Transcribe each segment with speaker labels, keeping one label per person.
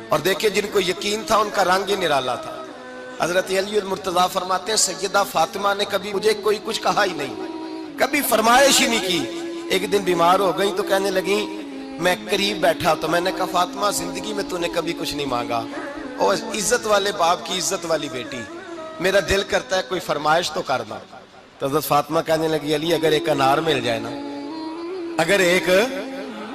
Speaker 1: اور دیکھیں جن کو یقین تھا ان کا رنگ ہی نرالا تھا۔ حضرت علی المرتضیٰ فرماتے ہیں سیدہ فاطمہ نے کبھی مجھے کوئی کچھ کہا ہی نہیں، کبھی فرمائش ہی نہیں کی۔ ایک دن بیمار ہو گئی تو کہنے لگیں، میں قریب بیٹھا تو میں نے کہا فاطمہ زندگی میں تو نے کبھی کچھ نہیں مانگا، اور عزت والے باپ کی عزت والی بیٹی، میرا دل کرتا ہے کوئی فرمائش تو کرنا۔ تو حضرت فاطمہ کہنے لگی علی اگر ایک انار مل جائے نا، اگر ایک،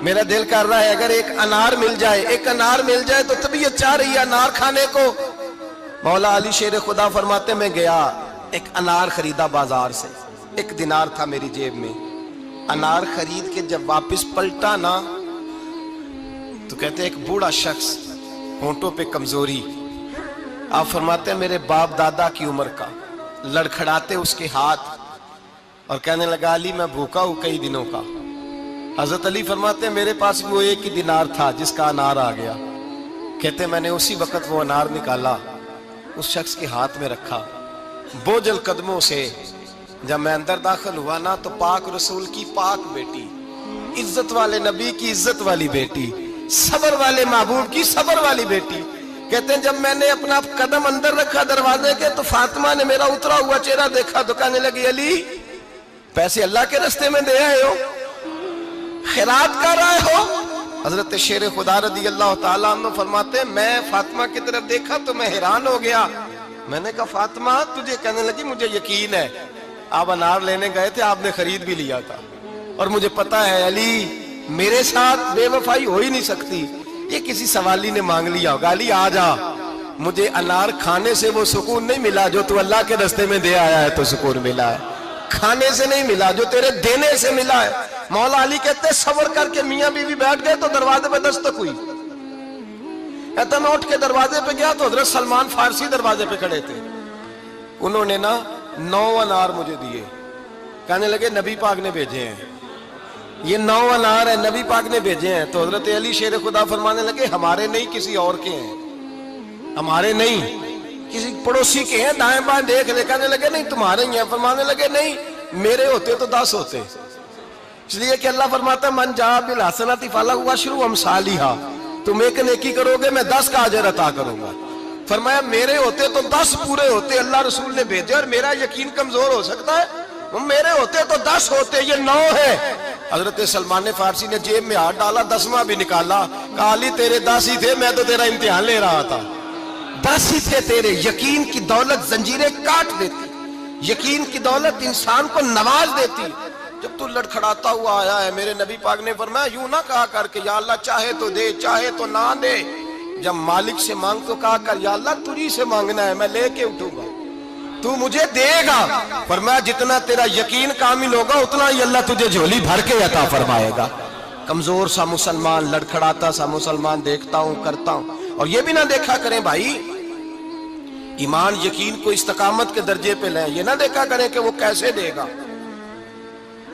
Speaker 1: میرا دل کر رہا ہے اگر ایک انار مل جائے، ایک انار مل جائے تو طبیعت چاہ رہی ہے انار کھانے کو۔ مولا علی شیر خدا فرماتے میں گیا، ایک انار خریدا بازار سے، 1 دینار تھا میری جیب میں، انار خرید کے جب واپس پلٹا نا تو کہتے ہیں ایک بوڑھا شخص، ہونٹوں پہ کمزوری، آپ فرماتے ہیں میرے باپ دادا کی عمر کا، لڑکھڑاتے اس کے ہاتھ اور کہنے لگا علی میں بھوکا ہوں کئی دنوں کا۔ حضرت علی فرماتے ہیں میرے پاس بھی وہ 1 ہی دینار تھا جس کا انار آ گیا۔ کہتے میں نے اسی وقت وہ انار نکالا، اس شخص کے ہاتھ میں رکھا، بوجھل قدموں سے جب میں اندر داخل ہوا نا تو پاک رسول کی پاک بیٹی، عزت والے نبی کی عزت والی بیٹی، صبر والے محبوب کی صبر والی بیٹی، کہتے ہیں جب میں نے اپنا قدم اندر رکھا دروازے کے تو فاطمہ نے میرا اترا ہوا چہرہ دیکھا تو کہنے لگی علی پیسے اللہ کے راستے میں دے آئے ہو، خیرات کر رہے ہو؟ حضرت شیر خدا رضی اللہ تعالیٰ عنہ فرماتے ہیں میں فاطمہ کی طرف دیکھا تو میں حیران ہو گیا، میں نے کہا فاطمہ تجھے، کہنے لگی مجھے یقین ہے آپ انار لینے گئے تھے، آپ نے خرید بھی لیا تھا، اور مجھے پتا ہے علی میرے ساتھ بے وفائی ہو ہی نہیں سکتی، یہ کسی سوالی نے مانگ لیا ہوگا، علی آ جا، مجھے انار کھانے سے وہ سکون نہیں ملا جو تو اللہ کے راستے میں دے آیا ہے تو سکون ملا ہے، کھانے سے نہیں ملا جو تیرے دینے سے ملا ہے۔ مولا علی کہتے ہیں صبر کر کے میاں بیوی بیٹھ گئے تو دروازے پہ دستک ہوئی، کہتا میں اٹھ کے دروازے پہ گیا تو حضرت سلمان فارسی دروازے پہ کھڑے تھے، انہوں نے نا 9 انار مجھے دیے، کہنے لگے نبی پاک نے بھیجے ہیں، یہ 9 انار ہے نبی پاک نے بھیجے ہیں۔ تو حضرت علی شیر خدا فرمانے لگے ہمارے نہیں کسی اور کے ہیں، ہمارے نہیں کسی پڑوسی کے ہیں، دائیں بائیں دیکھ لے، کہنے لگے نہیں تمہارے ہی ہیں، فرمانے لگے نہیں میرے ہوتے تو 10 ہوتے، اس لیے کہ اللہ فرماتا ہے من جاء بالحسنۃ فلہ عشر امثالھا، تم ایک نیکی کرو گے میں 10 کا اجر عطا کروں گا۔ فرمایا میرے ہوتے تو 10 پورے ہوتے، اللہ رسول نے بھیجے، اور میرا یقین کمزور ہو سکتا ہے، میرے ہوتے تو 10 ہوتے، یہ 9 ہے۔ حضرت سلمان فارسی نے جیب میں ہاتھ ڈالا، 10واں بھی نکالا، کہا علی تیرے 10 ہی تھے، میں تو تیرا امتحان لے رہا تھا، 10 ہی تھے تیرے۔ یقین کی دولت زنجیریں کاٹ دیتی، یقین کی دولت انسان کو نواز دیتی۔ جب تو لڑکھڑاتا ہوا آیا ہے، میرے نبی پاک نے فرمایا یوں نہ کہا کر کہ یا اللہ چاہے تو دے چاہے تو نہ دے، جب مالک سے مانگ تو کہا کر یا اللہ تجھی سے مانگنا ہے، میں لے کے اٹھوں گا، تو مجھے دے گا۔ فرمایا جتنا تیرا یقین کامل ہوگا اتنا ہی اللہ تجھے جھولی بھر کے عطا فرمائے گا۔ کمزور سا مسلمان، لڑکھڑاتا سا مسلمان دیکھتا ہوں کرتا ہوں، اور یہ بھی نہ دیکھا کریں بھائی ایمان یقین کو استقامت کے درجے پہ لیں، یہ نہ دیکھا کریں کہ وہ کیسے دے گا،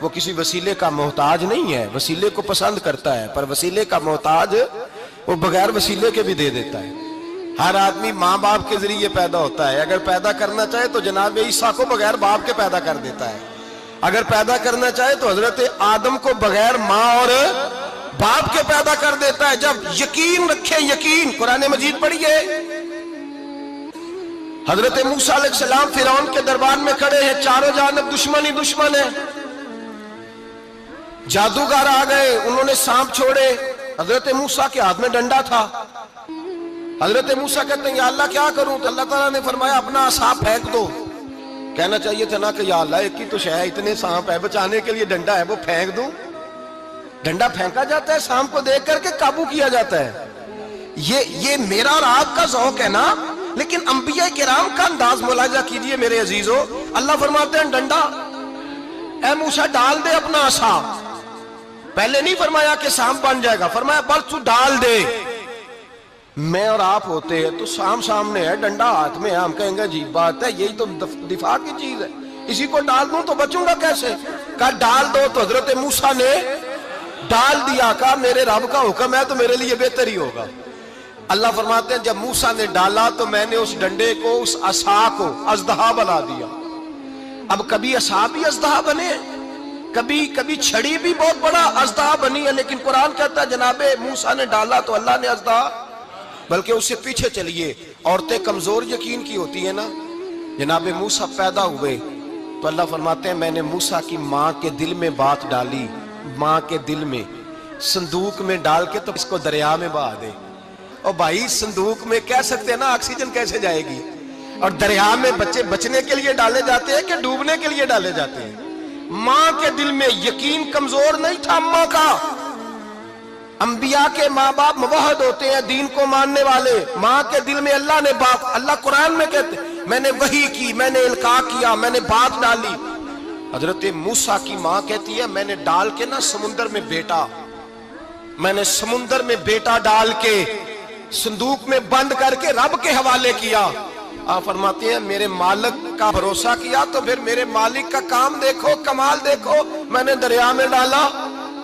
Speaker 1: وہ کسی وسیلے کا محتاج نہیں ہے، وسیلے کو پسند کرتا ہے، پر وسیلے کا محتاج وہ بغیر وسیلے کے بھی دے دیتا ہے۔ ہر آدمی ماں باپ کے ذریعے پیدا ہوتا ہے، اگر پیدا کرنا چاہے تو جناب عیسیٰ کو بغیر باپ کے پیدا کر دیتا ہے، اگر پیدا کرنا چاہے تو حضرت آدم کو بغیر ماں اور باپ کے پیدا کر دیتا ہے۔ جب یقین رکھیں، یقین، قرآن مجید پڑھیے، حضرت موسیٰ علیہ السلام فرعون کے دربار میں کھڑے ہیں، چاروں جانب دشمن ہی دشمن ہے، جادوگر آ گئے، انہوں نے سانپ چھوڑے، حضرت موسیٰ کے ہاتھ میں ڈنڈا تھا، حضرت موسیٰ کہتے ہیں یا اللہ کیا کروں، تو اللہ تعالیٰ نے فرمایا اپنا عصا پھینک دو، کہنا چاہیے تھا نا کہ یا اللہ ایک ہی تو شے ہے، اتنے سانپ ہے، بچانے کے لیے ڈنڈا ہے وہ پھینک دوں، ڈنڈا پھینکا جاتا ہے، سانپ کو دیکھ کر کے قابو کیا جاتا ہے، یہ میرا اور آپ کا ذوق ہے نا، لیکن انبیاء کرام کا انداز ملاحظہ کیجئے میرے عزیزو، اللہ فرماتے ہیں ڈنڈا، اے موسیٰ ڈال دے اپنا عصا، پہلے نہیں فرمایا کہ سانپ بن جائے گا، فرمایا بس تو ڈال دے۔ میں اور آپ ہوتے ہیں تو سام سامنے ہے، ڈنڈا ہاتھ میں ہے، ہم کہیں گے عجیب بات ہے، یہی تو دفاع کی چیز ہے، اسی کو ڈال دوں تو بچوں گا کیسے؟ کہا ڈال دو، تو حضرت موسیٰ نے ڈال دیا، کہا میرے رب کا حکم ہے تو میرے لیے بہتر ہی ہوگا۔ اللہ فرماتے ہیں جب موسیٰ نے ڈالا تو میں نے اس ڈنڈے کو، اس عصا کو اژدہا بنا دیا۔ اب کبھی عصا بھی اژدہا بنے، کبھی چھڑی بھی بہت بڑا اژدہا بنی ہے، لیکن قرآن کہتا ہے جناب موسیٰ نے ڈالا تو اللہ نے اژدہا بلکہ اس سے پیچھے چلیے. عورتیں کمزور یقین کی ہوتی ہیں نا. جناب موسیٰ پیدا ہوئے تو اللہ فرماتے ہیں میں نے موسیٰ کی ماں کے دل میں بات ڈالی, ماں کے دل میں صندوق میں ڈال کے تو اس کو دریا میں بہا دے. اور بھائی صندوق میں کہہ سکتے ہیں نا آکسیجن کیسے جائے گی, اور دریا میں بچے بچنے کے لیے ڈالے جاتے ہیں کہ ڈوبنے کے لیے ڈالے جاتے ہیں. ماں کے دل میں یقین کمزور نہیں تھا اماں کا. انبیاء کے ماں باپ موحد ہوتے ہیں, دین کو ماننے والے. ماں کے دل میں اللہ نے بات, اللہ قرآن میں کہتے میں نے وحی کی, میں نے القاء کیا, میں نے بات ڈالی. حضرت موسیٰ کی ماں کہتی ہے میں نے ڈال کے نا سمندر میں بیٹا, میں نے سمندر میں بیٹا ڈال کے صندوق میں بند کر کے رب کے حوالے کیا. آپ فرماتے ہیں میرے مالک کا بھروسہ کیا تو پھر میرے مالک کا کام دیکھو, کمال دیکھو. میں نے دریا میں ڈالا,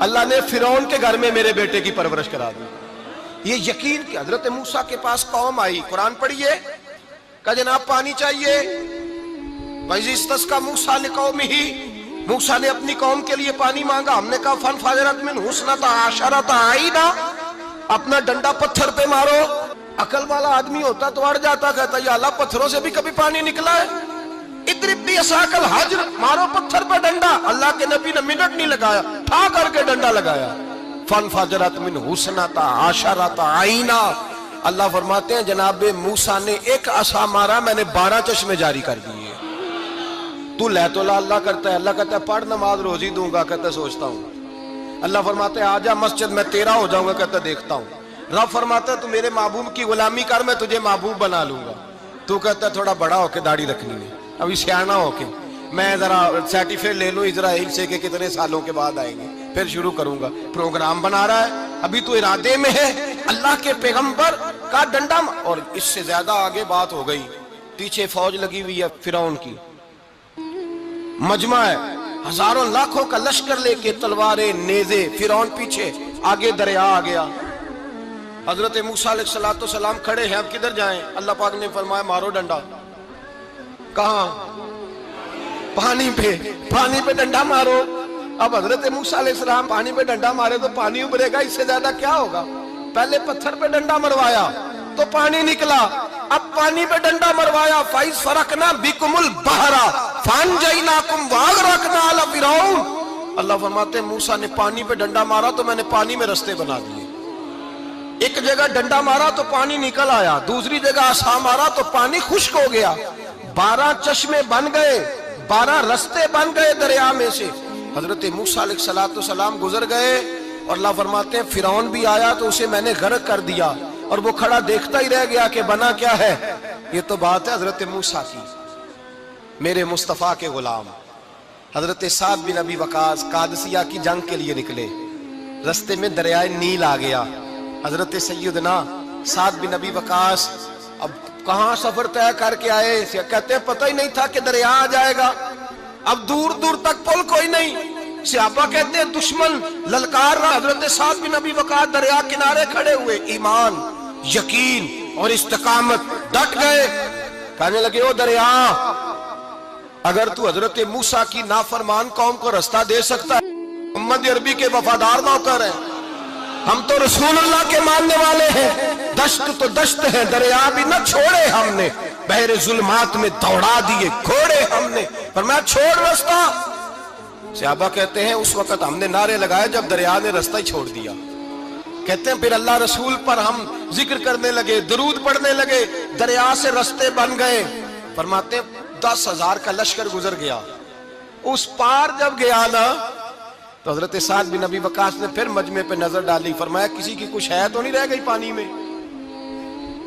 Speaker 1: اللہ نے فرعون کے گھر میں میرے بیٹے کی پرورش کرا دی. یہ یقین کہ حضرت موسیٰ کے پاس قوم آئی, قرآن پڑھیے, کہا جناب پانی چاہیے. وَإِذِ اسْتَسْقَىٰ مُوسَىٰ لِقَوْمِهِ, موسیٰ نے اپنی قوم کے لیے پانی مانگا. ہم نے کہا فَانْفَجَرَتْ مِنْهُ اثْنَتَا عَشَرَةَ عَيْنًا, اپنا ڈنڈا پتھر پہ مارو. عقل والا آدمی ہوتا تو اڑ جاتا, کہتا یا اللہ پتھروں سے بھی کبھی پانی نکلا ہے. اضرب بعصاک الحجر, مارو پتھر پہ ڈنڈا. اللہ کے نبی نے منٹ نہیں لگایا, ٹھا کر کے ڈنڈا لگایا. فَانْفَجَرَتْ مِنْهُ اثْنَتَا عَشَرَةَ عَيْنًا. اللہ فرماتے ہیں جناب موسیٰ نے ایک عصا مارا, میں نے 12 چشمے جاری کر دیے. تو لے تو لا اللہ کرتا ہے, اللہ کہتا ہے پڑھ نماز روزی دوں گا, کہتا ہے سوچتا ہوں. اللہ فرماتے ہیں آجا مسجد میں تیرا ہو جاؤں گا, کہتا ہے دیکھتا ہوں. رب فرماتا ہے تو میرے محبوب کی غلامی کر, میں تجھے محبوب بنا لوں گا. تو کہتا ہے تھوڑا بڑا ہو کے داڑھی رکھنی ہے, ابھی سیانا ہو کے میں ذرا سرٹیفکیٹ لے لوں اسرائیل سے کہ کتنے سالوں کے بعد آئیں گے, پھر شروع کروں گا. پروگرام بنا رہا ہے, ابھی تو ارادے میں ہے. اللہ کے پیغمبر کا ڈنڈا, اور اس سے زیادہ آگے بات ہو گئی. پیچھے فوج لگی ہوئی ہے فرعون کی, مجمع ہے, ہزاروں لاکھوں کا لشکر لے کے, تلواریں نیزے. فرعون پیچھے, آگے دریا آ گیا. حضرت موسیٰ علیہ السلام کھڑے ہیں, اب کدھر جائیں؟ اللہ پاک نے فرمایا مارو ڈنڈا. کہاں؟ پانی پہ, پانی پہ ڈنڈا مارو. اب حضرت موسیٰ علیہ السلام پانی پہ ڈنڈا مارے تو پانی ابھرے گا, اس سے زیادہ کیا ہوگا؟ پہلے پتھر پہ ڈنڈا مروایا تو پانی نکلا, اب پانی پہ ڈنڈا مروایا. فَإِذْ فَرَقْنَا بِكُمُ الْبَحْرَ فَأَنْجَيْنَاكُمْ وَأَغْرَقْنَا آلَ فِرْعَوْنَ. اللہ فرماتے ہیں موسیٰ نے پانی پہ ڈنڈا مارا تو میں نے پانی میں رستے بنا دیے. ایک جگہ ڈنڈا مارا تو پانی نکل آیا, دوسری جگہ عصا مارا تو پانی خشک ہو گیا. 12 چشمے بن گئے, 12 رستے بن گئے دریا میں سے. حضرت موسیٰ علیہ السلام گزر گئے, اور اللہ فرماتے ہیں فرعون بھی آیا تو اسے میں نے غرق کر دیا, اور وہ کھڑا دیکھتا ہی رہ گیا کہ بنا کیا ہے. یہ تو بات ہے حضرت موسیٰ کی, میرے مصطفیٰ کے غلام. حضرت سعد بن ابی وقاص قادسیہ کی جنگ کے لیے نکلے, رستے میں دریائے نیل آ گیا. حضرت سیدنا سعد بن ابی وقاص اب کہاں سفر طے کر کے آئے, کہتے ہیں پتہ ہی نہیں تھا کہ دریا آ جائے گا. اب دور دور تک پل کوئی نہیں. صحابہ کہتے ہیں دشمن للکار رہا, حضرت سعد بن ابی وقاص دریا کنارے کھڑے ہوئے, ایمان, یقین اور استقامت, ڈٹ گئے. کہنے لگے او دریا, اگر تو حضرت موسیٰ کی نافرمان قوم کو رستہ دے سکتا ہے, محمد عربی کے وفادار نوکر ہیں, ہم تو رسول اللہ کے ماننے والے ہیں. دشت تو دشت ہے, دریا بھی نہ چھوڑے ہم نے, بحر ظلمات میں دوڑا دیے گھوڑے ہم نے. فرمایا چھوڑ رستہ. صحابہ کہتے ہیں اس وقت ہم نے نعرے لگائے جب دریا نے رستہ ہی چھوڑ دیا. کہتے ہیں پھر اللہ رسول پر ہم ذکر کرنے لگے, درود پڑھنے لگے, دریا سے رستے بن گئے. فرماتے ہیں 10,000 کا لشکر گزر گیا. اس پار جب گیا نا تو حضرت سعد بن ابی وقاص نے پھر مجمع پہ نظر ڈالی. فرمایا کسی کی کچھ ہے تو نہیں رہ گئی پانی میں,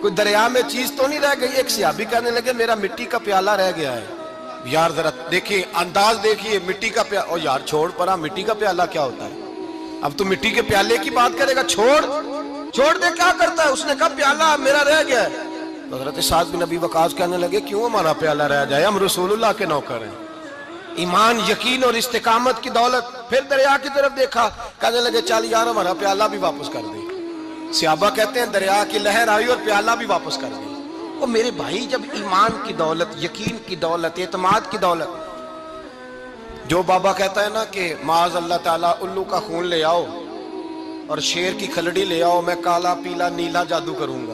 Speaker 1: کوئی دریا میں چیز تو نہیں رہ گئی. ایک صحابی کہنے لگے میرا مٹی کا پیالہ رہ گیا ہے. یار ذرا دیکھیے, انداز دیکھیے, مٹی کا پیالہ. اور یار چھوڑ پرا, مٹی کا پیالہ کیا ہوتا ہے؟ اب تو مٹی کے پیالے کی بات کرے گا, چھوڑ دے, کیا کرتا ہے؟ اس نے کہا پیالہ میرا رہ گیا ہے. حضرت سعد بن ابی وقاص کہنے لگے کیوں ہمارا پیالہ رہ جائے, ہم رسول اللہ کے نوکر ہیں. ایمان, یقین اور استقامت کی دولت. پھر دریا کی طرف دیکھا, کہنے لگے چل یار ہمارا پیالہ بھی واپس کر دے. صحابہ کہتے ہیں دریا کی لہر آئی اور پیالہ بھی واپس کر دی. اور میرے بھائی جب ایمان کی دولت, یقین کی دولت, اعتماد کی دولت, جو بابا کہتا ہے نا کہ معاذ اللہ تعالیٰ الو کا خون لے آؤ اور شیر کی کھلڑی لے آؤ, میں کالا پیلا نیلا جادو کروں گا.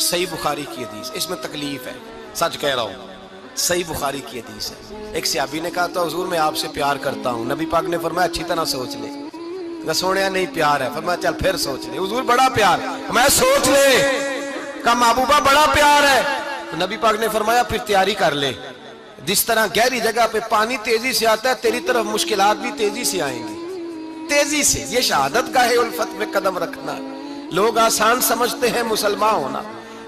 Speaker 1: صحیح بخاری کی حدیث، اس میں تکلیف ہے، سچ کہہ رہا ہوں، صحیح بخاری کی حدیث ہے۔ ایک صحابی نے کہا تھا حضور میں آپ سے پیار کرتا ہوں، نبی پاک نے فرمایا اچھی طرح سوچ لے۔ کہا سونے نہیں پیار ہے، فرمایا چل پھر سوچ لے۔ حضور بڑا پیار، میں سوچ لے۔ کہا محبوبہ بڑا پیار ہے، تو نبی پاک نے فرمایا پھر تیاری کر لے، جس طرح گہری جگہ پہ پانی تیزی سے آتا ہے تیری طرف مشکلات بھی تیزی سے آئیں گی، تیزی سے۔ یہ شہادت کا ہے الفت میں قدم رکھنا۔ لوگ آسان سمجھتے ہیں مسلمان ہونا،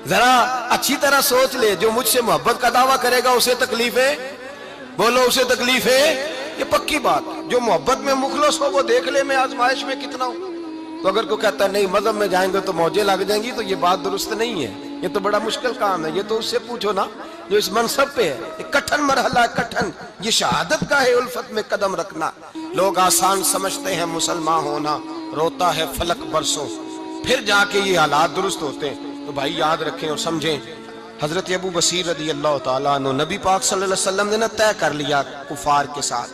Speaker 1: ذرا اچھی طرح سوچ لے، جو مجھ سے محبت کا دعویٰ کرے گا اسے تکلیف ہے، بولو اسے تکلیف ہے، یہ پکی بات۔ جو محبت میں مخلص ہو وہ دیکھ لے میں آزمائش میں کتنا ہوں۔ تو اگر کوئی کہتا ہے نہیں مذہب میں جائیں گے تو موجیں لگ جائیں گی، تو یہ بات درست نہیں ہے، یہ تو بڑا مشکل کام ہے۔ یہ تو اس سے پوچھو نا جو اس منصب پہ ہے، یہ کٹھن مرحلہ ہے، کٹھن۔ یہ شہادت کا ہے الفت میں قدم رکھنا۔ لوگ آسان سمجھتے ہیں مسلمان ہونا، روتا ہے فلک برسوں، پھر جا کے یہ حالات درست ہوتے ہیں۔ تو بھائی یاد رکھیں اور سمجھیں، حضرت ابو بصیر رضی اللہ تعالیٰ عنہ، نبی پاک صلی اللہ علیہ وسلم نے طے کر لیا کفار کے ساتھ،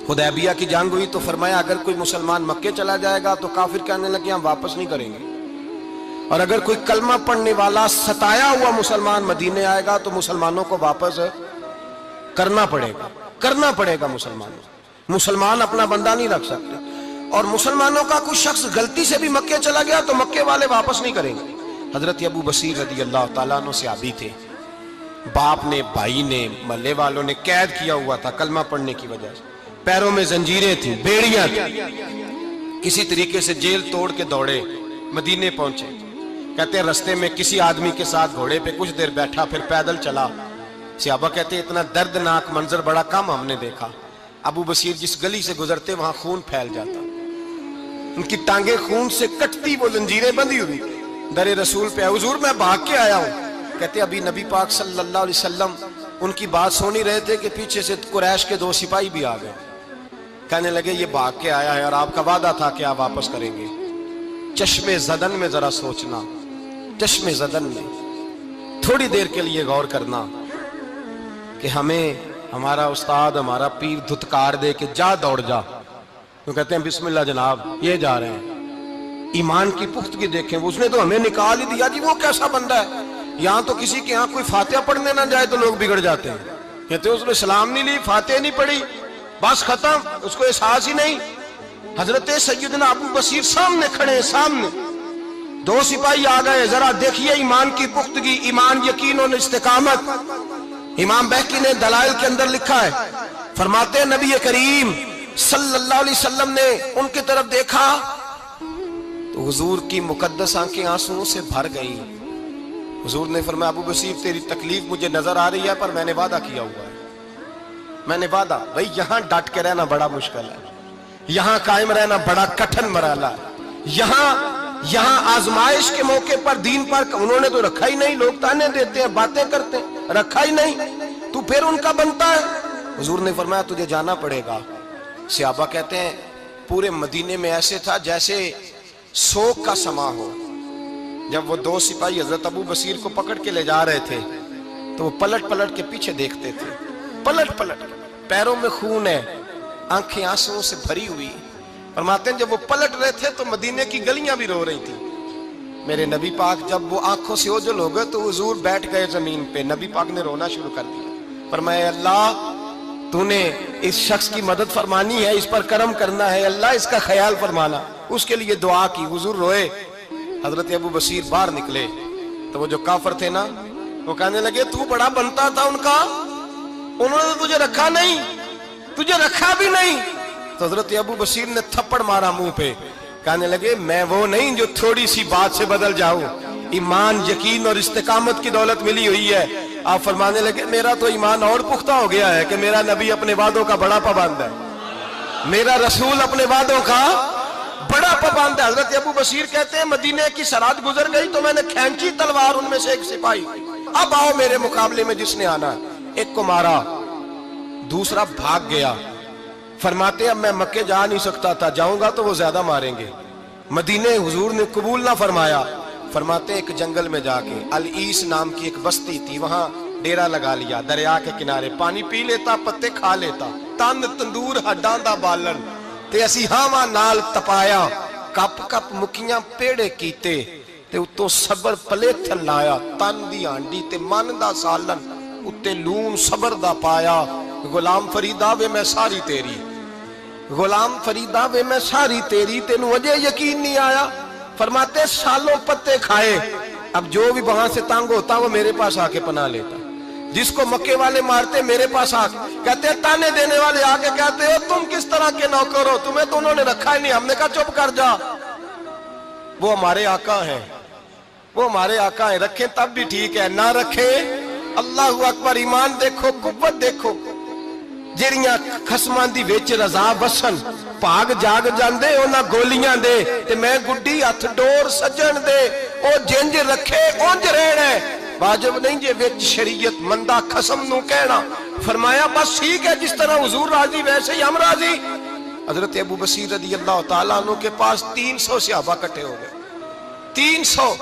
Speaker 1: حدیبیہ کی جنگ ہوئی تو فرمایا اگر کوئی مسلمان مکے چلا جائے گا تو کافر کہنے لگے ہم واپس نہیں کریں گے، اور اگر کوئی کلمہ پڑھنے والا ستایا ہوا مسلمان مدینے آئے گا تو مسلمانوں کو واپس کرنا پڑے گا مسلمان اپنا بندہ نہیں رکھ سکتے۔ اور مسلمانوں کا کوئی شخص غلطی سے بھی مکے چلا گیا تو مکے والے واپس نہیں کریں گے۔ حضرت ابو بصیر رضی اللہ تعالیٰ عنہ صحابی تھے، باپ نے، بھائی نے، محلے والوں نے قید کیا ہوا تھا کلمہ پڑھنے کی وجہ سے، پیروں میں زنجیریں تھیں، بیڑیاں تھیں، کسی طریقے سے جیل توڑ کے دوڑے مدینے پہنچے۔ کہتے ہیں رستے میں کسی آدمی کے ساتھ گھوڑے پہ کچھ دیر بیٹھا پھر پیدل چلا۔ صحابہ کہتے ہیں اتنا دردناک منظر بڑا کم ہم نے دیکھا۔ ابو بصیر جس گلی سے گزرتے وہاں خون پھیل جاتا، ان کی ٹانگیں خون سے کٹتی، وہ زنجیریں بندھی ہوئی، در رسول پہ حضور میں بھاگ کے آیا ہوں۔ کہتے ابھی نبی پاک صلی اللہ علیہ وسلم ان کی بات سن ہی رہے تھے کہ پیچھے سے قریش کے 2 سپاہی بھی آ گئے، کہنے لگے یہ بھاگ کے آیا ہے اور آپ کا وعدہ تھا کہ آپ واپس کریں گے۔ چشم زدن میں ذرا سوچنا، چشم زدن میں تھوڑی دیر کے لیے غور کرنا کہ ہمیں ہمارا استاد، ہمارا پیر دھتکار دے کہ جا دوڑ جا، تو کہتے ہیں بسم اللہ جناب یہ جا رہے ہیں۔ ایمان کی پختگی دیکھیں، اس نے تو ہمیں نکال ہی دیا جی، وہ کیسا بندہ ہے۔ یہاں تو کسی کے یہاں کوئی فاتحہ پڑھنے نہ جائے تو لوگ بگڑ جاتے ہیں، کہتے ہیں اس نے سلام نہیں لی، فاتحہ نہیں پڑھی، بس ختم، اس کو احساس ہی نہیں۔ حضرت سیدنا ابو بصیر سامنے کھڑے، سامنے 2 سپاہی آ گئے، ذرا دیکھیے ایمان کی پختگی، ایمان، یقین اور استقامت۔ امام بہقی نے دلائل کے اندر لکھا ہے، فرماتے ہیں نبی کریم صلی اللہ علیہ وسلم نے ان کی طرف دیکھا تو حضور کی مقدس آنکھیں آنسوؤں سے بھر گئی۔ حضور نے فرمایا ابو بصیر تیری تکلیف مجھے نظر آ رہی ہے پر میں نے وعدہ کیا ہوا ہے، میں نے وعدہ۔ بھائی یہاں ڈٹ کے رہنا بڑا مشکل ہے، یہاں قائم رہنا بڑا کٹھن مرحلہ ہے۔ یہاں آزمائش کے موقع پر دین پر انہوں نے تو رکھا ہی نہیں، لوگ تانے دیتے ہیں، باتیں کرتے ہیں، رکھا ہی نہیں، تو پھر ان کا بنتا ہے۔ حضور نے فرمایا تجھے جانا پڑے گا۔ صحابہ کہتے ہیں پورے مدینے میں ایسے تھا جیسے سوگ کا سما ہو۔ جب وہ 2 سپاہی حضرت ابو بصیر کو پکڑ کے لے جا رہے تھے تو وہ پلٹ پلٹ کے پیچھے دیکھتے تھے، پلٹ پلٹ کے، پیروں میں خون ہے، آنکھیں آنسوؤں سے بھری ہوئی۔ فرماتے ہیں جب وہ پلٹ رہے تھے تو مدینے کی گلیاں بھی رو رہی تھی۔ میرے نبی پاک جب وہ آنکھوں سے اوجھل ہو گئے تو حضور بیٹھ گئے زمین پہ، نبی پاک نے رونا شروع کر دیا۔ فرمایا اللہ تو نے اس شخص کی مدد فرمانی ہے، اس پر کرم کرنا ہے، اللہ اس کا خیال فرمانا، اس کے لیے دعا کی۔ حضور روئے۔ حضرت ابو بصیر باہر نکلے تو وہ جو کافر تھے نا وہ کہنے لگے تو بڑا بنتا تھا ان کا، انہوں نے تجھے رکھا نہیں، تجھے رکھا بھی نہیں۔ تو حضرت ابو بصیر نے تھپڑ مارا منہ پہ، کہنے لگے میں وہ نہیں جو تھوڑی سی بات سے بدل جاؤں، ایمان، یقین اور استقامت کی دولت ملی ہوئی ہے۔ آپ فرمانے لگے میرا تو ایمان اور پختہ ہو گیا ہے کہ میرا نبی اپنے وعدوں کا بڑا پابند ہے، میرا رسول اپنے وعدوں کا بڑا پابند ہے۔ حضرت ابو بصیر کہتے ہیں مدینے کی سرحد گزر گئی تو میں نے کھینچی تلوار، ان میں سے ایک سپاہی، اب آؤ میرے مقابلے میں جس نے آنا ہے۔ ایک کو مارا، دوسرا بھاگ گیا۔ فرماتے اب میں مکے جا نہیں سکتا تھا، جاؤں گا تو وہ زیادہ ماریں گے، مدینے حضور نے قبول نہ فرمایا۔ فرماتے ایک جنگل میں جا کے العیس نام کی ایک بستی تھی، وہاں ڈیرا لگا لیا، دریا کے کنارے، پانی پی لیتا، پتے کھا لیتا، تن تندور ہڈاں دا بالن تے اسی ہاواں نال تپایا، کپ کپ مکیاں پیڑے کیتے تے اتوں صبر پلیتھن لایا، تن دی ہانڈی تے من دا سالن اتے لون صبر دا پایا۔ غلام فریدا وے میں ساری تیری، غلام فریدا وے میں ساری تیری، تینوں وجہ یقین نہیں آیا؟ فرماتے سالوں پتے کھائے، اب جو بھی وہاں سے تنگ ہوتا وہ میرے پاس آ کے پناہ لیتا، جس کو مکے والے مارتے میرے پاس آ کے کہتے ہیں، تانے دینے والے آ کے کہتے ہو تم کس طرح کے نوکر ہو، تمہیں تو انہوں نے رکھا ہی نہیں۔ ہم نے کہا چپ کر جا، وہ ہمارے آقا ہیں، وہ ہمارے آقا ہیں، رکھیں تب بھی ٹھیک ہے، نہ رکھیں اللہ اکبر۔ ایمان دیکھو، قوت دیکھو، جیڑیاں خسماں دی وچ رضا بسن، پاگ جاگ جاندے اونا گولیاں دے، تے میں گڈی ہتھ ڈور سجن دے، او جنج رکھے اونج رہنا ہے، واجب نہیں جے وچ شریعت مندہ خسم نو کہنا۔ فرمایا بس ٹھیک ہے، جس طرح حضور راضی ویسے ہی ہم راضی۔ حضرت ابو بصیر رضی اللہ تعالیٰ عنہ کے پاس 300 صحابہ کٹھے ہو گئے، 300۔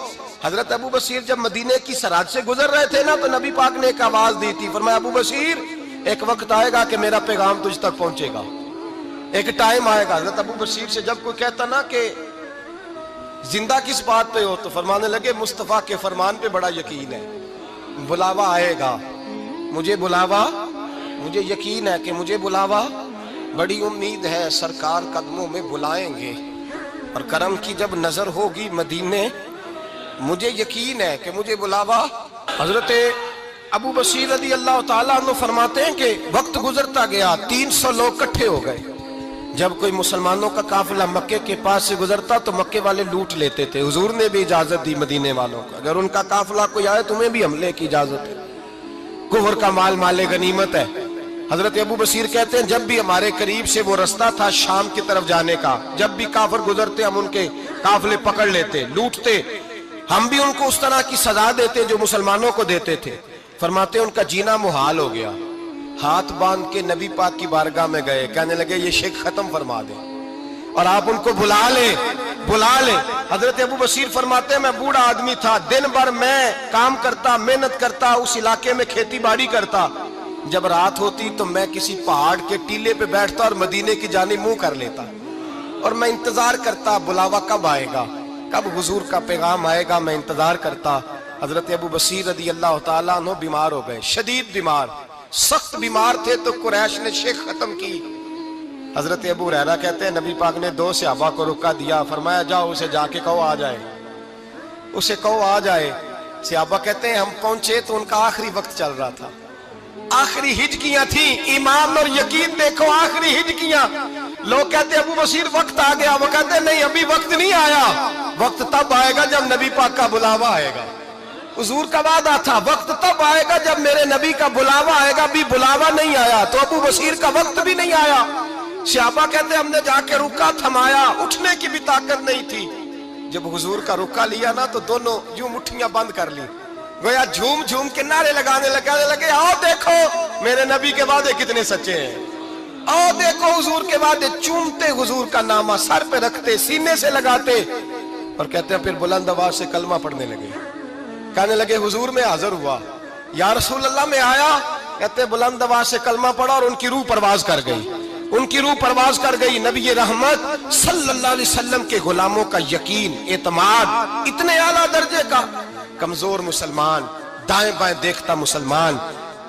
Speaker 1: حضرت ابو بصیر جب مدینے کی سرحد سے گزر رہے تھے نا، تو نبی پاک نے ایک آواز دی تھی، فرمایا ابو بصیر ایک وقت آئے گا کہ میرا پیغام تجھ تک پہنچے گا، ایک ٹائم آئے گا۔ حضرت ابو بصیر سے جب کوئی کہتا نا کہ زندہ کس بات پہ ہو، تو فرمانے لگے مصطفیٰ کے فرمان پہ بڑا یقین ہے، بلاوا آئے گا، مجھے بلاوا، مجھے یقین ہے کہ مجھے بلاوا، بڑی امید ہے سرکار قدموں میں بلائیں گے، اور کرم کی جب نظر ہوگی مدینے، مجھے یقین ہے کہ مجھے بلاوا۔ حضرت ابو بصیر رضی اللہ تعالیٰ عنہ فرماتے ہیں کہ وقت گزرتا گیا، 300 لوگ کٹھے ہو گئے۔ جب کوئی مسلمانوں کا قافلہ مکے کے پاس سے گزرتا تو مکے والے لوٹ لیتے تھے۔ حضور نے بھی اجازت دی مدینے والوں کو، اگر ان کا قافلہ کوئی آئے تمہیں بھی حملے کی اجازت ہے، کفر کا مال مال غنیمت ہے۔ حضرت ابو بصیر کہتے ہیں جب بھی ہمارے قریب سے وہ رستہ تھا شام کی طرف جانے کا، جب بھی کافر گزرتے ہم ان کے قافلے پکڑ لیتے، لوٹتے، ہم بھی ان کو اس طرح کی سزا دیتے جو مسلمانوں کو دیتے تھے۔ فرماتے ان کا جینا محال ہو گیا، ہاتھ باندھ کے نبی پاک کی بارگاہ میں گئے، کہنے لگے یہ شرک ختم فرما دیں اور آپ ان کو بلا لیں، بلا لیں۔ حضرت ابو بصیر فرماتے ہیں میں بوڑھا آدمی تھا، دن بھر میں کام کرتا، محنت کرتا، اس علاقے میں کھیتی باڑی کرتا، جب رات ہوتی تو میں کسی پہاڑ کے ٹیلے پہ بیٹھتا اور مدینے کی جانب منہ کر لیتا، اور میں انتظار کرتا بلاوا کب آئے گا، کب حضور کا پیغام آئے گا، میں انتظار کرتا۔ حضرت ابو بصیر رضی اللہ تعالیٰ عنہ بیمار ہو گئے، شدید بیمار، سخت بیمار تھے، تو قریش نے شیخ ختم کی۔ حضرت ابو ہریرہ کہتے ہیں نبی پاک نے 2 صحابہ کو رکا دیا، فرمایا جاؤ اسے جا کے کہو آ جائے، اسے کہو آ جائے۔ صحابہ کہتے ہیں ہم پہنچے تو ان کا آخری وقت چل رہا تھا، آخری ہجکیاں تھیں، ایمان اور یقین دیکھو، آخری ہجکیاں۔ لوگ کہتے ابو بصیر وقت آ گیا، وہ کہتے نہیں ابھی وقت نہیں آیا، وقت تب آئے گا جب نبی پاک کا بلاوا آئے گا۔ حضور کا وعدہ تھا وقت تب آئے گا جب میرے نبی کا بلاوا آئے گا، بھی بلاوا نہیں آیا تو ابو بصیر کا وقت بھی نہیں آیا۔ صحابہ کہتے ہم نے جا کے رکا، تھمایا، اٹھنے کی بھی طاقت نہیں تھی۔ جب حضور کا رکا لیا نا تو دونوں یوں مٹھیاں بند کر لی، گویا جھوم جھوم کے نعرے لگانے لگے آؤ دیکھو میرے نبی کے وعدے کتنے سچے ہیں، آؤ دیکھو حضور کے وعدے۔ چومتے حضور کا نامہ، سر پہ رکھتے، سینے سے لگاتے، اور کہتے ہیں پھر بلند آواز سے کلمہ پڑھنے لگے، کہنے لگے حضور میں حاضر ہوا، یا رسول اللہ میں آیا، کہتے بلند آواز سے کلمہ پڑھا اور ان کی روح پرواز کر گئی، ان کی روح پرواز کر گئی۔ نبی رحمت صلی اللہ علیہ وسلم کے غلاموں کا یقین، اعتماد اتنے اعلیٰ درجے کا، کمزور مسلمان، دائیں بائیں دیکھتا مسلمان،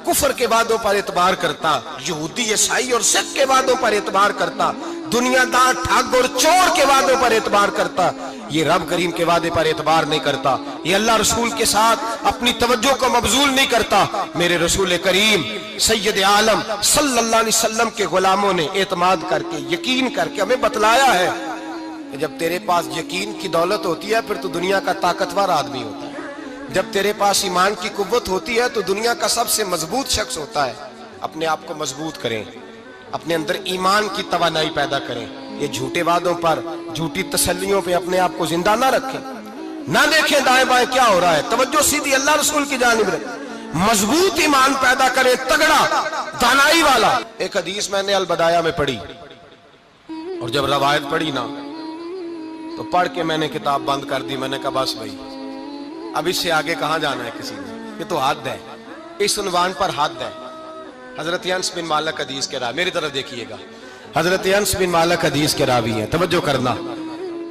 Speaker 1: کفر کے وعدوں پر اعتبار کرتا، یہودی عیسائی اور سکھ کے وعدوں پر اعتبار کرتا، دنیا دار ٹھگ اور چور کے وعدوں پر اعتبار کرتا، یہ رب کریم کے وعدے پر اعتبار نہیں کرتا، یہ اللہ رسول کے ساتھ اپنی توجہ کو مبذول نہیں کرتا۔ میرے رسول کریم سید عالم صلی اللہ علیہ وسلم کے غلاموں نے اعتماد کر کے، یقین کر کے ہمیں بتلایا ہے کہ جب تیرے پاس یقین کی دولت ہوتی ہے پھر تو دنیا کا طاقتور آدمی ہوتا ہے، جب تیرے پاس ایمان کی قوت ہوتی ہے تو دنیا کا سب سے مضبوط شخص ہوتا ہے۔ اپنے آپ کو مضبوط کریں، اپنے اندر ایمان کی توانائی پیدا کریں، یہ جھوٹے وعدوں پر، جھوٹی تسلیوں پہ اپنے آپ کو زندہ نہ رکھیں، نہ دیکھیں دائیں بائیں کیا ہو رہا ہے، توجہ سیدھی اللہ رسول کی جانب رکھیں، مضبوط ایمان پیدا کریں، تگڑا، دانائی والا۔ ایک حدیث میں نے البدایہ میں پڑھی، اور جب روایت پڑھی نا تو پڑھ کے میں نے کتاب بند کر دی، میں نے کہا بس بھائی اب اس سے آگے کہاں جانا ہے کسی نے، یہ تو حد ہے، اس عنوان پر حد ہے۔ حضرت انس بن مالک حدیث کے راوی، میری طرف دیکھیے گا، حضرت انس بن مالک حدیث کے راوی ہیں، توجہ کرنا۔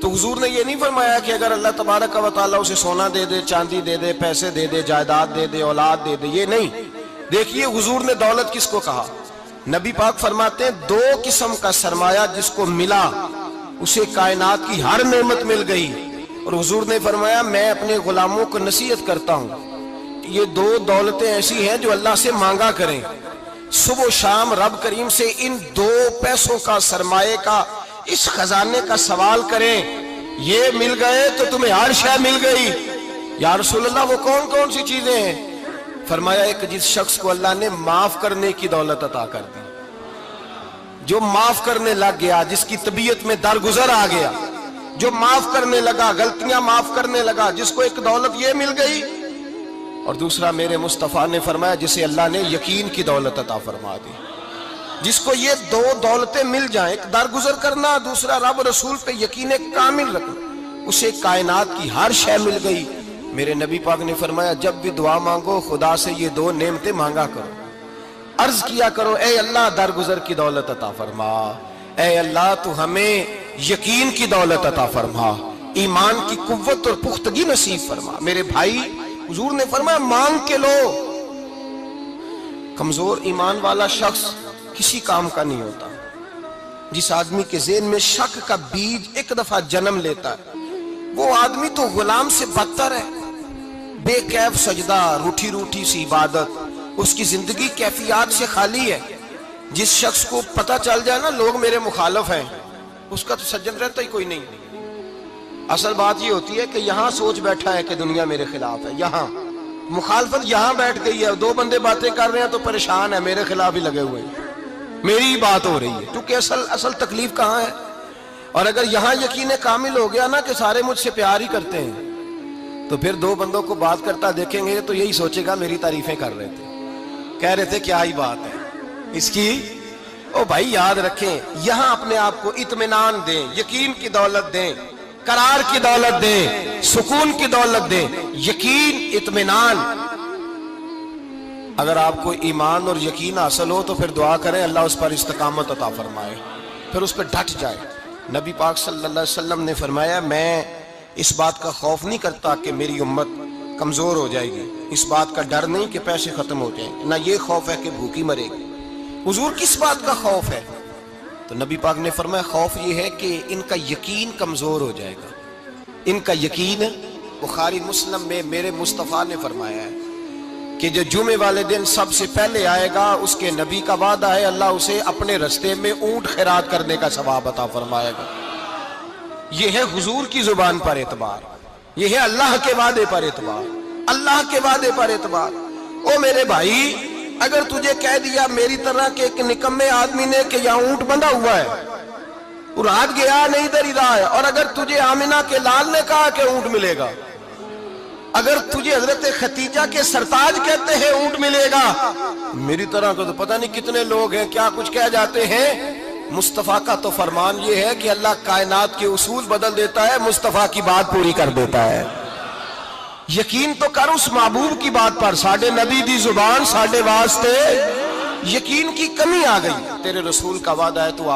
Speaker 1: تو حضور نے یہ نہیں فرمایا کہ اگر اللہ تبارک و تعالیٰ اسے سونا دے دے، چاندی دے دے، پیسے دے دے، جائیداد دے دے، اولاد دے دے، یہ نہیں۔ دیکھیے حضور نے دولت کس کو کہا؟ نبی پاک فرماتے ہیں دو قسم کا سرمایہ جس کو ملا اسے کائنات کی ہر نعمت مل گئی۔ اور حضور نے فرمایا میں اپنے غلاموں کو نصیحت کرتا ہوں کہ یہ دو دولتیں ایسی ہیں جو اللہ سے مانگا کریں، صبح و شام رب کریم سے ان دو پیسوں کا، سرمایے کا، اس خزانے کا سوال کریں۔ یہ مل گئے تو تمہیں ہر شے مل گئی۔ یا رسول اللہ وہ کون کون سی چیزیں ہیں؟ فرمایا ایک جس شخص کو اللہ نے معاف کرنے کی دولت عطا کر دی، جو معاف کرنے لگ گیا، جس کی طبیعت میں درگزر آ گیا، جو معاف کرنے لگا، غلطیاں معاف کرنے لگا، جس کو ایک دولت یہ مل گئی۔ اور دوسرا میرے مصطفیٰ نے فرمایا جسے اللہ نے یقین کی دولت عطا فرما دی، جس کو یہ دو دولتیں مل جائیں، ایک درگزر کرنا، دوسرا رب رسول پہ یقین کامل رکھنا، اسے کائنات کی ہر شے مل گئی۔ میرے نبی پاک نے فرمایا جب بھی دعا مانگو خدا سے یہ دو نعمتیں مانگا کرو، عرض کیا کرو اے اللہ درگزر کی دولت عطا فرما، اے اللہ تو ہمیں یقین کی دولت عطا فرما، ایمان کی قوت اور پختگی نصیب فرما۔ میرے بھائی حضور نے فرمایا مانگ کے لو۔ کمزور ایمان والا شخص کسی کام کا نہیں ہوتا۔ جس آدمی کے ذہن میں شک کا بیج ایک دفعہ جنم لیتا ہے وہ آدمی تو غلام سے بدتر ہے۔ بے کیف سجدہ، روٹھی روٹھی سی عبادت، اس کی زندگی کیفیات سے خالی ہے۔ جس شخص کو پتہ چل جائے نا لوگ میرے مخالف ہیں، اس کا تو سجن رہتا ہی کوئی نہیں۔ اصل بات یہ ہوتی ہے کہ یہاں سوچ بیٹھا ہے کہ دنیا میرے خلاف ہے، یہاں مخالفت یہاں بیٹھ گئی ہے، دو بندے باتیں کر رہے ہیں تو پریشان ہے، میرے خلاف ہی لگے ہوئے ہیں، میری ہی بات ہو رہی ہے، کیونکہ اصل تکلیف کہاں ہے؟ اور اگر یہاں یقین کامل ہو گیا نا کہ سارے مجھ سے پیار ہی کرتے ہیں، تو پھر دو بندوں کو بات کرتا دیکھیں گے تو یہی سوچے گا میری تعریفیں کر رہے تھے، کہہ رہے تھے کیا ہی بات ہے اس کی۔ او بھائی یاد رکھیں، یہاں اپنے آپ کو اطمینان دیں، یقین کی دولت دیں، قرار کی دولت دیں، سکون کی دولت دیں، یقین، اطمینان۔ اگر آپ کو ایمان اور یقین حاصل ہو تو پھر دعا کریں اللہ اس پر استقامت عطا فرمائے، پھر اس پہ ڈٹ جائے۔ نبی پاک صلی اللہ علیہ وسلم نے فرمایا میں اس بات کا خوف نہیں کرتا کہ میری امت کمزور ہو جائے گی، اس بات کا ڈر نہیں کہ پیسے ختم ہو جائیں، نہ یہ خوف ہے کہ بھوکی مرے گی۔ حضور کس بات کا خوف ہے؟ تو نبی پاک نے فرمایا خوف یہ ہے کہ ان کا یقین کمزور ہو جائے گا۔ ان کا یقین، بخاری مسلم میں میرے مصطفیٰ نے فرمایا ہے کہ جو جمعے والے دن سب سے پہلے آئے گا اس کے نبی کا وعدہ ہے اللہ اسے اپنے رستے میں اونٹ خیرات کرنے کا ثواب عطا فرمائے گا۔ یہ ہے حضور کی زبان پر اعتبار، یہ ہے اللہ کے وعدے پر اعتبار، اللہ کے وعدے پر اعتبار۔ او میرے بھائی اگر تجھے کہہ دیا میری طرح کے ایک نکمے آدمی نے کہ یہاں اونٹ بندھا ہوا ہے، اور ہاتھ گیا نہیں ادھر ہی رہا ہے، اور اگر تجھے آمنہ کے لال نے کہا کہ اونٹ ملے گا، اگر تجھے حضرت ختیجہ کے سرتاج کہتے ہیں اونٹ ملے گا، میری طرح کو تو پتہ نہیں کتنے لوگ ہیں کیا کچھ کہہ جاتے ہیں۔ مصطفیٰ کا تو فرمان یہ ہے کہ اللہ کائنات کے اصول بدل دیتا ہے، مصطفیٰ کی بات پوری کر دیتا ہے۔ یقین تو کر اس محبوب کی بات پر، ساڈے نبی دی زبان ساڈے واسطے، یقین کی کمی آ گئی، تیرے رسول کا وعدہ ہے تو